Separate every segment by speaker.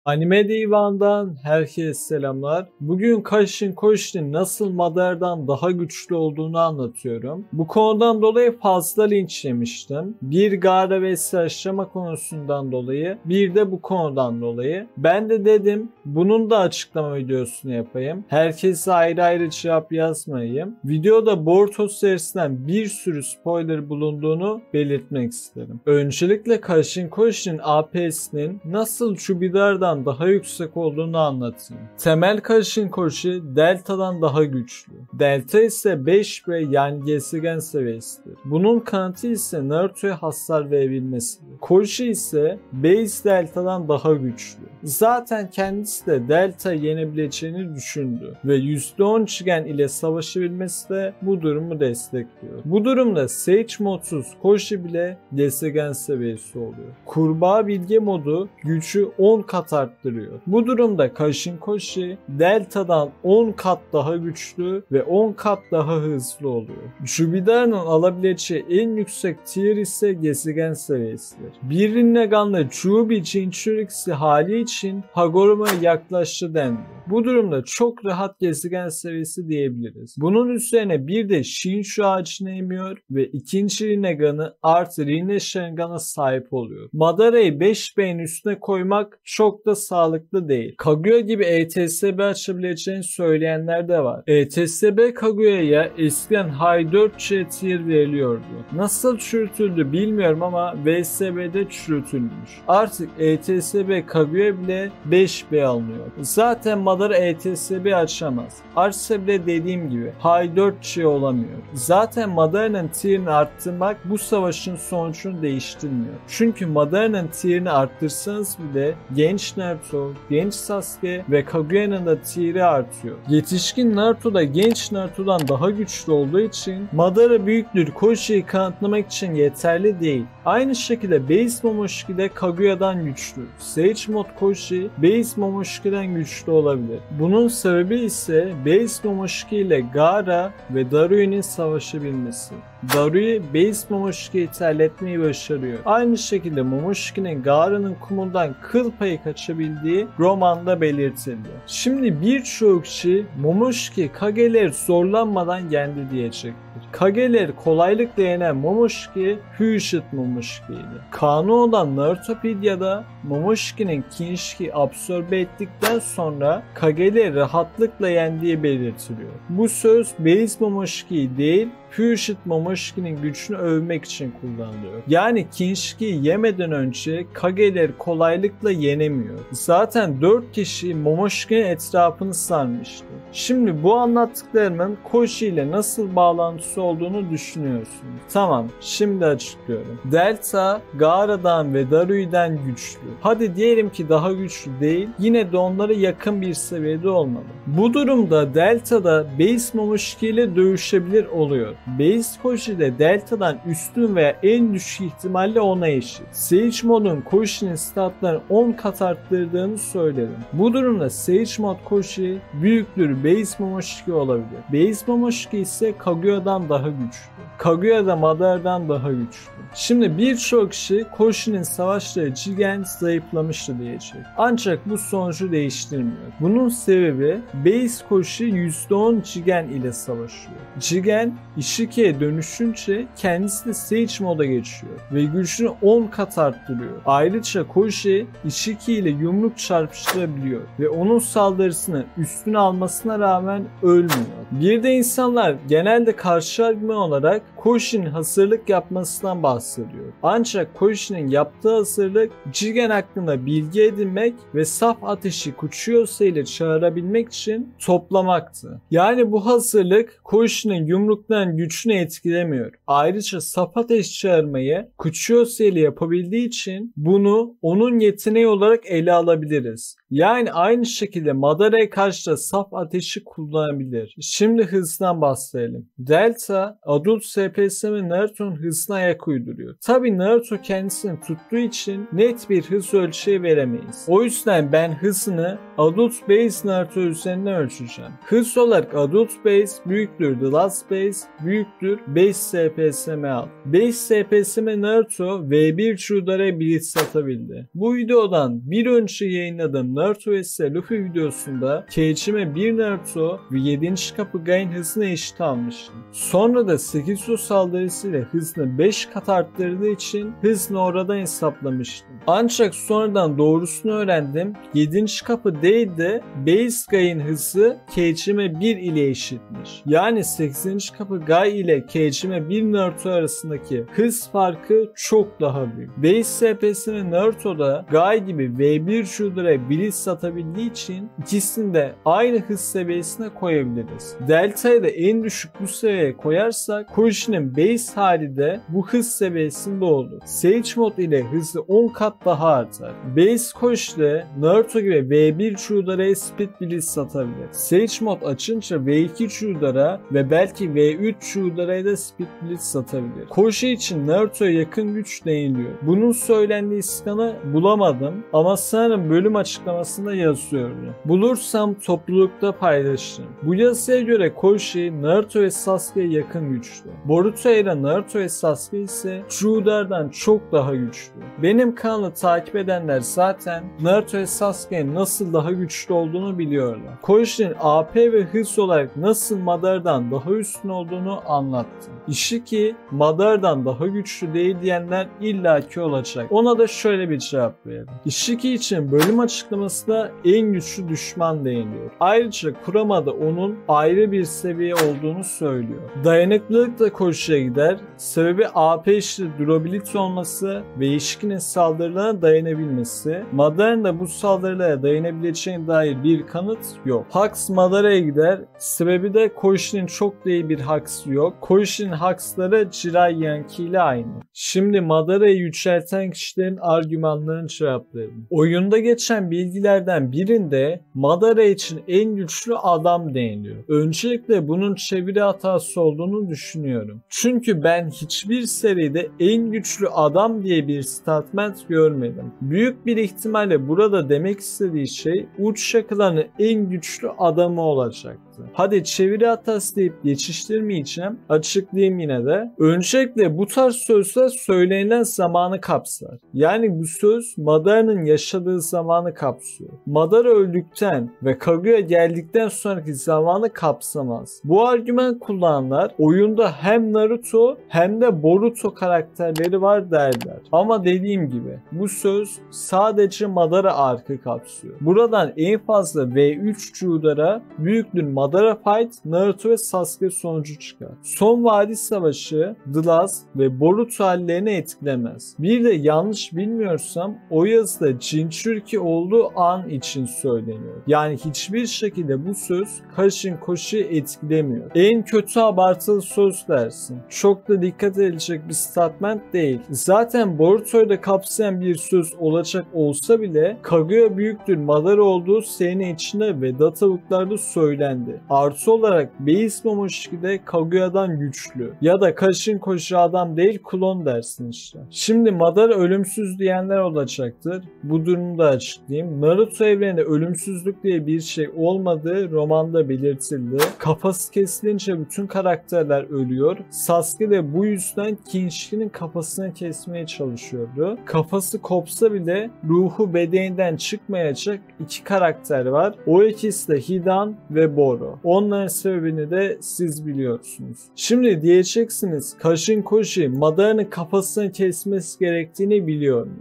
Speaker 1: Anime Divan'dan herkese selamlar. Bugün Kashin Koshi'nin nasıl Madara'dan daha güçlü olduğunu anlatıyorum. Bu konudan dolayı fazla linç yemiştim. Bir Gaara vs aşama konusundan dolayı, bir de bu konudan dolayı. Ben de dedim bunun da açıklama videosunu yapayım. Herkese ayrı ayrı cevap yazmayayım. Videoda Boruto serisinden bir sürü spoiler bulunduğunu belirtmek isterim. Öncelikle Kashin Koshi'nin AP'sinin nasıl Chubidar'dan daha yüksek olduğunu anlatayım. Temel Kashin Koshi Delta'dan daha güçlü. Delta ise 5 ve yani Gezegen seviyesidir. Bunun kanıtı ise Naruto'ya hasar verebilmesidir. Koshi ise Base Delta'dan daha güçlü. Zaten kendisi de Delta'yı yenebileceğini düşündü ve %10 Chigen ile savaşabilmesi de bu durumu destekliyor. Bu durumda Sage modsuz Koshi bile Gezegen seviyesi oluyor. Kurbağa bilge modu gücü 10 kat arttırıyor. Bu durumda Kashin Koshi Delta'dan 10 kat daha güçlü ve 10 kat daha hızlı oluyor. Chubidar'ın alabileceği en yüksek tier ise Gezegen seviyesidir. Bir Rinnegan'la Chubi Jinchuriki hali için Hagoromo'ya yaklaştı dendi. Bu durumda çok rahat Gezegen seviyesi diyebiliriz. Bunun üzerine bir de Shinshu ağacını emiyor ve ikinci Rinnegan'ı artı Rinne Sharingan'a sahip oluyor. Madara'yı 5B'nin üstüne koymak çok da sağlıklı değil. Kaguya gibi ETSB açabileceğini söyleyenler de var. ETSB Kaguya'ya eskiden High 4C tier veriliyordu. Nasıl çürütüldü bilmiyorum ama VSB'de çürütülmüş. Artık ETSB Kaguya bile 5B alınıyor. Zaten Madara ETSB açamaz. Açsa bile dediğim gibi High 4C olamıyor. Zaten Madara'nın tier'ini arttırmak bu savaşın sonucunu değiştirmiyor. Çünkü Madara'nın tier'ini arttırsanız bile genç Naruto, genç Sasuke ve Kaguya'nın da tier'i artıyor. Yetişkin Naruto da genç Naruto'dan daha güçlü olduğu için Madara büyüklüğü Koshi'yi kanıtlamak için yeterli değil. Aynı şekilde Base Momoshiki de Kaguya'dan güçlü. Sage mod Koshi Base Momoshiki'den güçlü olabilir. Bunun sebebi ise Base Momoshiki ile Gaara ve Darui'nin savaşabilmesi. Darui Base Momoshiki'yi terletmeyi başarıyor. Aynı şekilde Momoshiki'nin Gaara'nın kumundan kıl payı kaçabildiği romanda belirtildi. Şimdi birçok kişi Momoshiki Kage'leri zorlanmadan yendi diyecektir. Kage'leri kolaylıkla yenen Momoshiki Fusion Momoshiki'ydi. Kanon'dan Narutopedia'da Momoshiki'nin Kinshiki absorbe ettikten sonra Kage'leri rahatlıkla yendiği belirtiliyor. Bu söz Base Momoshiki'yi değil Fusion Momoshiki'nin gücünü övmek için kullanılıyor. Yani Kinshiki'yi yemeden önce Kage'leri kolaylıkla yenemiyor. Zaten 4 kişi Momoshiki'nin etrafını sarmıştı. Şimdi bu anlattıklarımın Koshi ile nasıl bağlantısı olduğunu düşünüyorsunuz. Tamam, şimdi açıklıyorum. Delta, Gaara'dan ve Darui'den güçlü. Hadi diyelim ki daha güçlü değil, yine de onlara yakın bir seviyede olmalı. Bu durumda Delta'da Base Momoshiki ile dövüşebilir oluyor. Base Koshi de Delta'dan üstün veya en düşük ihtimalle ona eşit. Sage modun Koshi'nin statlarını 10 kat arttırdığını söyledim. Bu durumda Sage mod Koshi büyüklüğü Base Momoshiki olabilir. Base Momoshiki ise Kaguya'dan daha güçlü. Kaguya da Madara'dan daha güçlü. Şimdi birçok kişi Koshi'nin savaşları Jigen zayıflamıştı diyecek. Ancak bu sonucu değiştirmiyor. Bunun sebebi Base Koshi %10 Jigen ile savaşıyor. Jigen Ishiki'ye dönüşünce kendisi de Sage moda geçiyor ve gücünü 10 kat arttırıyor. Ayrıca Koshi Ishiki ile yumruk çarpıştırabiliyor ve onun saldırısını üstüne almasına rağmen ölmüyor. Bir de insanlar genelde karşı argüman olarak Koshi'nin hazırlık yapmasından bahsediyor. Ancak Koshi'nin yaptığı hazırlık Jigen hakkında bilgi edinmek ve saf ateşi Kuchiyose ile çağırabilmek için toplamaktı. Yani bu hazırlık Koshi'nin yumrukların gücünü etkilemiyor. Ayrıca saf ateş çağırmayı Kuchiyose ile yapabildiği için bunu onun yeteneği olarak ele alabiliriz. Yani aynı şekilde Madara'ya karşı da saf ateşi kullanabilir. Şimdi hızdan bahsedelim. Delta, Adult SPS ve Naruto'nun hızına ayak uyduruyor. Tabi Naruto kendisini tuttuğu için net bir hız ölçeği veremeyiz. O yüzden ben hızını Adult Base Naruto üzerinden ölçeceğim. Hız olarak Adult Base büyüktür The Last Base büyüktür Base SPSM alt. Base SPSM Naruto V1 Chudara'ya blitz atabildi. Bu videodan bir önce yayınladığım Naruto vs Luffy videosunda Keiichime 1 Naruto ve 7. kapı Gai'nin hızını eşit almıştım. Sonra da 8 saldırısıyla hızını 5 kat arttırdığı için hızını oradan hesaplamıştım. Ancak sonradan doğrusunu öğrendim. 7. kapı değil de Base Gai'nin hızı Keiichime 1 ile eşitmiş. Yani 8. kapı Gai ile Keiichime 1 Naruto arasındaki hız farkı çok daha büyük. Base SP'sini Naruto'da Gai gibi V1 Shooter'a blitz atabildiği için ikisini de aynı hız seviyesine koyabiliriz. Delta'yı da en düşük bu seviyeye koyarsak Koshi'nin base hali de bu hız seviyesinde olur. Sage Mode ile hızı 10 kat daha artar. Base Koshi de Naruto gibi V1 Shooter'a speed blitz atabilir. Sage Mode açınca V2 Shooter'a ve belki V3 Shooter'a da speed blitz atabilir. Koshi için Naruto'ya yakın güç deniliyor. Bunun söylendiği skanı bulamadım ama sanırım bölüm açıklamasında yazıyordu. Bulursam toplulukta paylaşırım. Bu yazıya göre Koshi, Naruto ve Sasuke'ye yakın güçlü. Boruto ile Naruto ve Sasuke ise Shooter'dan çok daha güçlü. Benim kanalı takip edenler zaten Naruto ve Sasuke'nin nasıl daha güçlü olduğunu biliyorlar. Koshi'nin AP ve hız olarak nasıl Madara'dan daha üstün olduğunu anlattım. Ishiki, Madara'dan daha güçlü değil diyenler illaki olacak. Ona da şöyle bir cevap verelim. Ishiki için bölüm açıklamasında en güçlü düşman deniliyor. Ayrıca Kurama da onun ayrı bir seviye olduğunu söylüyor. Dayanıklılık da Koshi'ye gider. Sebebi AP işte durability olması ve Ishiki'nin saldırılarına dayanabilmesi. Madara'nın da bu saldırılara dayanabileceğine dair bir kanıt yok. Hux Madara'ya gider. Sebebi de Koshi'nin çok da iyi bir Hux'ı yok. Koshi'nin Hux'ları Jiraiyanki ile aynı. Şimdi Madara'yı yükselten kişilerin argümanlarını cevaplayalım. Oyunda geçen bilgilerden birinde Madara için en güçlü adam deniliyor. Öncelikle bunun çeviri hatası olduğunu düşünüyorum. Çünkü ben hiçbir seride en güçlü adam diye bir statement görmedim. Büyük bir ihtimalle burada demek istediği şey uç şakalarının en güçlü adamı olacaktı. Hadi çeviri hatası deyip geçiştirmeyeceğim. Açıklayayım yine de. Öncelikle bu tarz sözler söylenilen zamanı kapsar. Yani bu söz Madara'nın yaşadığı zamanı kapsıyor. Madara öldükten ve Kaguya geldikten sonraki zamanı kapsamaz. Bu argüman kullananlar oyunda hem Naruto hem de Boruto karakterleri var derler. Ama dediğim gibi bu söz sadece Madara arkı kapsıyor. Buradan en fazla V3 Shooter'a büyüklüğün Madara Fight, Naruto ve Sasuke sonucu çıkar. Son Vadi Savaşı, The Last ve Boruto hallerini etkilemez. Bir de yanlış bilmiyorsam o yazıda Jinchuriki olduğu an için söyleniyor. Yani hiçbir şekilde bu söz Kashin Koshi'yi etkilemiyor. En kötü abartılı söz dersin. Çok da dikkat edilecek bir statement değil. Zaten Boruto'yu da kapsayan bir söz olacak olsa bile Kaguya büyüktür Madara olduğu sene içinde ve datavuklarda söylendi. Artı olarak Base Momoshiki'de Kaguya'dan güçlü. Ya da Kashin Koshi adam değil klon dersin işte. Şimdi Madara ölümsüz diyenler olacaktır. Bu durumu da açıklayayım. Naruto evreninde ölümsüzlük diye bir şey olmadığı romanda belirtildi. Kafası kesilince bütün karakterler ölüyor. Sasuke de bu yüzden Kinshi'nin kafasını kesmeye çalışıyordu. Kafası kopsa bile ruhu bedeninden çıkmayacak iki karakter var. O ikisi de Hidan ve Boro. Onların sebebini de siz biliyorsunuz. Şimdi diyeceksiniz Kashin Koshi Madara'nın kafasını kesmesi gerektiğini biliyor mu?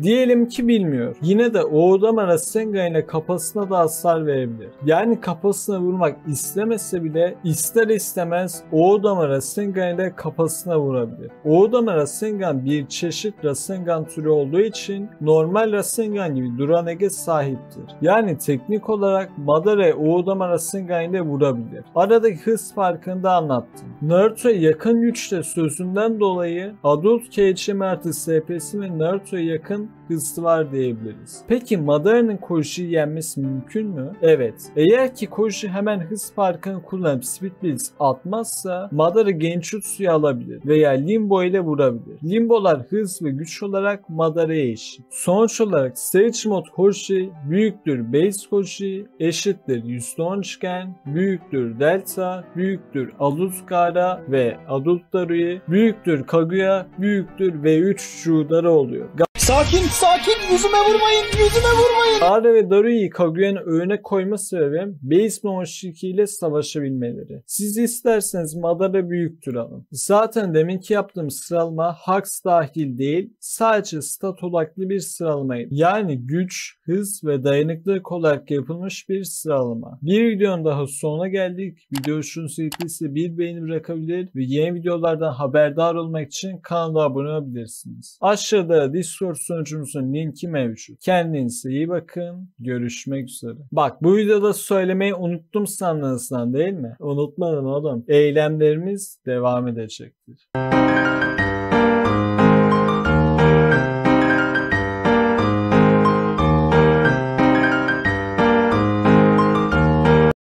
Speaker 1: Diyelim ki bilmiyor. Yine de Oodama Rasengan ile kafasına da hasar verebilir. Yani kafasına vurmak istemese bile ister istemez Oodama Rasengan ile kafasına vurabilir. Oodama Rasengan bir çeşit Rasengan türü olduğu için normal Rasengan gibi duran ege sahiptir. Yani teknik olarak Madara'ya Oodama Rasengan ile vurabilir. Aradaki hız farkını da anlattım. Naruto'ya yakın güçte sözünden dolayı Adult Keiichime artı SP'si ve Naruto'ya yakın hızı var diyebiliriz. Peki Madara'nın Koshi'yi yenmesi mümkün mü? Evet. Eğer ki Koshi hemen hız farkını kullanıp Speed Blitz atmazsa Madara Genjutsu'yu alabilir veya Limbo ile vurabilir. Limbolar hız ve güç olarak Madara'ya eşit. Sonuç olarak Sage Mode Koshi büyüktür Base Koshi eşittir %10 üçgen büyüktür Delta büyüktür Adult Gaara ve Adult Darui büyüktür Kaguya büyüktür V3 Shooter'a oluyor.
Speaker 2: Sakin, yüzüme vurmayın.
Speaker 1: Gaara ve Daru'yu Kaguyan'ın önüne koyma sebebim Base Momoshiki ile savaşabilmeleri. Siz isterseniz Madara büyüktür alın. Zaten deminki yaptığım sıralama Hux dahil değil, sadece stat odaklı bir sıralamaydı. Yani güç, hız ve dayanıklılık olarak yapılmış bir sıralama. Bir videonun daha sonuna geldik. Video hoşunuza gittiyse bir beğeni bırakabilir ve yeni videolardan haberdar olmak için kanala abone olabilirsiniz. Aşağıda Discord sunucumuzun linki mevcut. Kendinize iyi bakın. Görüşmek üzere. Bak, bu videoda söylemeyi unuttum sandığınızdan değil mi? Unutmadım oğlum. Eylemlerimiz devam edecektir.